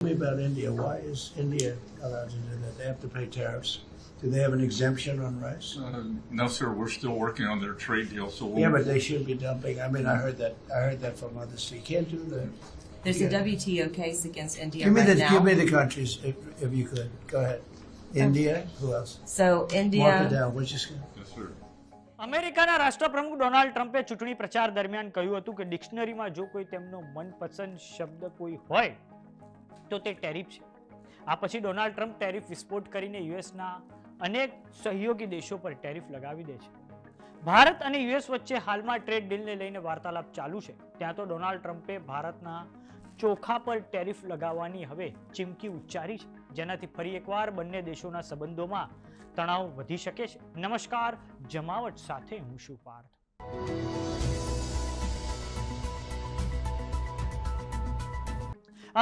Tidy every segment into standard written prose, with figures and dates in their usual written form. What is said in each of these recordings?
Me about India. Why is India allowed to do that? They have to pay tariffs. Do they have an exemption on rice? No, sir. We're still working on their trade deal. So we'll, Yeah, but they should be dumping. I mean, I heard that from others. So you can't do that. There's a WTO case against India Give me right the now. give me the countries if you could. Go ahead. India. Who else? So Mark it India, down. What's your score? yes, sir. અમેરિકાના રાષ્ટ્રપ્રમુખ Donald ટ્રમ્પે ચૂંટણી પ્રચાર દરમિયાન કહ્યું હતું કે ડિક્શનરીમાં જો કોઈ તેમનો મનપસંદ શબ્દ કોઈ હોય તો તે ટેરિફ છે. આ પછી ડોનાલ્ડ ટ્રમ્પ ટેરિફ વિસ્ફોટ કરીને યુએસના અનેક સહયોગી દેશો પર ટેરિફ લગાવી દે છે. ભારત અને યુએસ વચ્ચે હાલમાં ટ્રેડ ડીલને લઈને વાર્તાલાપ ચાલુ છે. ત્યાં તો ડોનાલ્ડ ટ્રમ્પે ભારતના ચોખા પર ટેરિફ લગાવવાની હવે ચીમકી ઉચ્ચારી છે, જેનાથી ફરી એકવાર બંને દેશોના સંબંધોમાં તણાવ વધી શકે છે. નમસ્કાર, જમાવટ સાથે હું છું પાર્થ.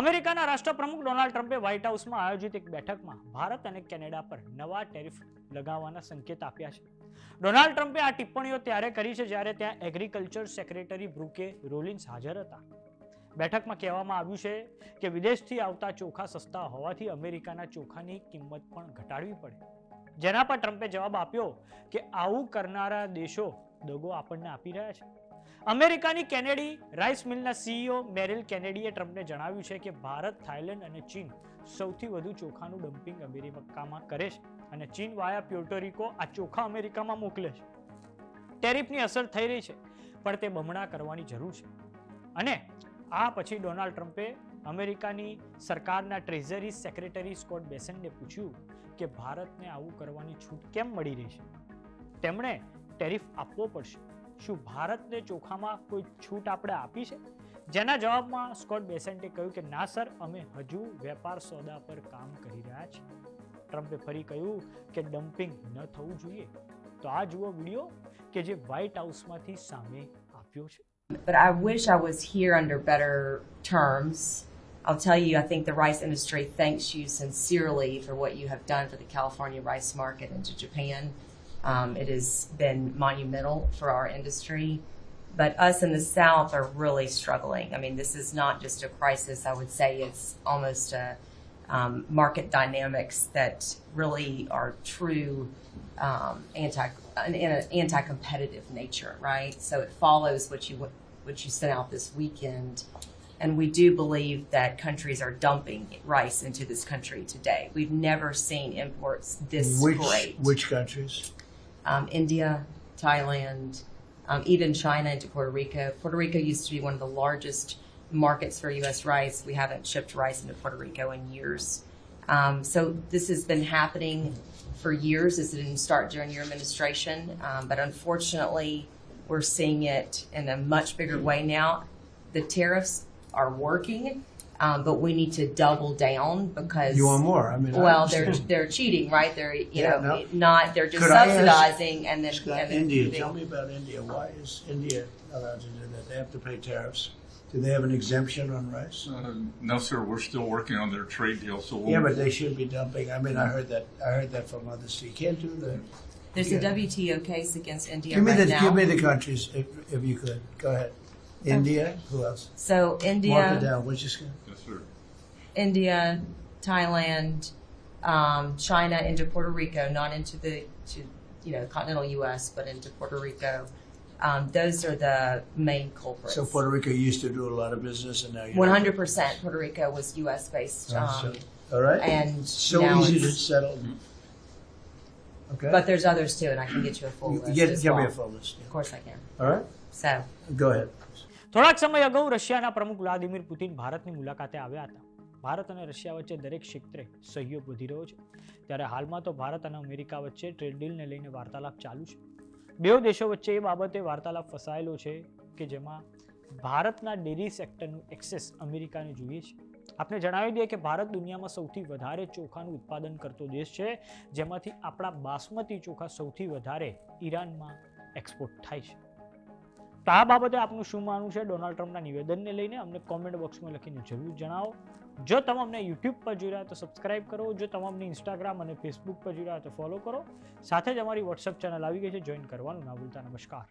અમેરિકાના રાષ્ટ્રપ્રમુખ ડોનાલ્ડ ટ્રમ્પે વ્હાઇટ હાઉસમાં આયોજિત એક બેઠકમાં ભારત અને કેનેડા પર નવા ટેરિફ લગાવવાના સંકેત આપ્યા છે. ડોનાલ્ડ ટ્રમ્પે આ ટિપ્પણીઓ ત્યારે કરી છે જ્યારે ત્યાં એગ્રીકલ્ચર સેક્રેટરી બ્રુકે રોલિન્સ હાજર હતા. બેઠકમાં કહેવામાં આવ્યું છે કે વિદેશથી આવતા ચોખા સસ્તા હોવાથી અમેરિકાના ચોખાની કિંમત પણ ઘટાડવી પડે, જેના પર ટ્રમ્પે જવાબ આપ્યો કે આવું કરનારા દેશો દગો આપણને આપી રહ્યા છે. અમેરિકાની કેનેડી રાઈસ મિલના સીઈઓ મેરિલ કેનેડીએ ટ્રમ્પને જણાવ્યું છે કે ભારત, થાઇલેન્ડ અને ચીન સૌથી વધુ ચોખાનું ડમ્પિંગ અમેરિકામાં કરે છે અને ચીન વાયા પ્યોર્ટોરિકો આ ચોખા અમેરિકામાં મોકલે છે. ટેરિફની અસર થઈ રહી છે, પણ તે બમણા કરવાની જરૂર છે. અને આ પછી ડોનાલ્ડ ટ્રમ્પે અમેરિકાની સરકારના ટ્રેઝરી સેક્રેટરી સ્કોટ બેસેન્ટને પૂછ્યું કે ભારતને આવું કરવાની છૂટ કેમ મળી રહી છે. તેમણે ટેરિફ આપવો પડશે. શું ભારતને ચોખામાં કોઈ છૂટ આપણે આપી છે? જેના જવાબમાં સ્કોટ બેસેન્ટે કહ્યું કે ના સર, અમે હજુ વેપાર સોદા પર કામ કરી રહ્યા છીએ. ટ્રમ્પે ફરી કહ્યું કે ડમ્પિંગ ન થવું જોઈએ. તો આ જુઓ વિડીયો કે જે વ્હાઇટ હાઉસમાંથી સામે આવ્યો છે. but I wish I was here under better terms. I'll tell you, I think the rice industry thanks you sincerely for what you have done for the California rice market and to Japan. It has been monumental for our industry, but us in the South are really struggling. I mean, this is not just a crisis. I would say it's almost a market dynamics that really are true anti-competitive nature, right? So it follows what you sent out this weekend, and we do believe that countries are dumping rice into this country today. We've never seen imports this great. Which countries? India, Thailand, even China into Puerto Rico. Puerto Rico used to be one of the largest markets for U.S. rice. We haven't shipped rice into Puerto Rico in years. So this has been happening for years. This didn't start during your administration, but unfortunately, we're seeing it in a much bigger way now. The tariffs are working, but we need to double down because You want more? I mean, they're cheating, right? They're they're just Could I ask- subsidizing and then India. Tell me about India. Why is India allowed to do that? They have to pay tariffs. Do they have an exemption on rice? No, sir. We're still working on their trade deal. So we'll, Yeah, but they should be dumping. I mean, I heard that from others. So you can't do that. there's a WTO case against India Give me right now. give me the countries if you could. Go ahead. India. Who else? So Mark it India, down. What's your score? yes, sir. India, Thailand, China into Puerto Rico, not into the continental U.S., but into Puerto Rico. Those are the main culprits. So Puerto Rico used to do a lot of business, and now you're 100% Puerto Rico was U.S. based, all right. and So now easy to it's, settle. Okay. but there's others too, and I can get you a full list. as Give me well. a full list. Of course I can. All right. So Go ahead. થોડાક સમય અગાઉ રશિયાના પ્રમુખ Vladimir Putin ભારતની મુલાકાતે આવ્યા હતા. ભારત અને રશિયા વચ્ચે દરેક ક્ષેત્રે સહયોગ વધી રહ્યો છે. ત્યારે હાલમાં તો ભારત અને અમેરિકા વચ્ચે ટ્રેડ ડીલને લઈને વાર્તાલાપ ચાલુ છે. બે દેશો વચ્ચે એ બાબતે વાર્તાલાપ ફસાયેલો છે કે જેમાં ભારતના ડેરી સેક્ટરનું એક્સેસ અમેરિકાને જોઈએ છે. આપને જણાવી દઈએ કે ભારત દુનિયામાં સૌથી વધારે ચોખાનું ઉત્પાદન કરતો દેશ છે, જેમાંથી આપણા બાસમતી ચોખા સૌથી વધારે ઈરાનમાં એક્સપોર્ટ થાય છે. તો આ બાબતે આપનું શું માનવું છે ડોનાલ્ડ ટ્રમ્પના નિવેદનને લઈને અમને કોમેન્ટ બોક્સમાં લખીને જરૂર જણાવો. જો તમે અમને યુટ્યુબ પર જોઈ રહ્યા તો સબસ્ક્રાઇબ કરો. જો તમે અમને ઇન્સ્ટાગ્રામ અને ફેસબુક પર જોઈ રહ્યા તો ફોલો કરો. સાથે જ અમારી વોટ્સએપ ચેનલ આવી ગઈ છે, જોઈન કરવાનું ના ભૂલતા. નમસ્કાર.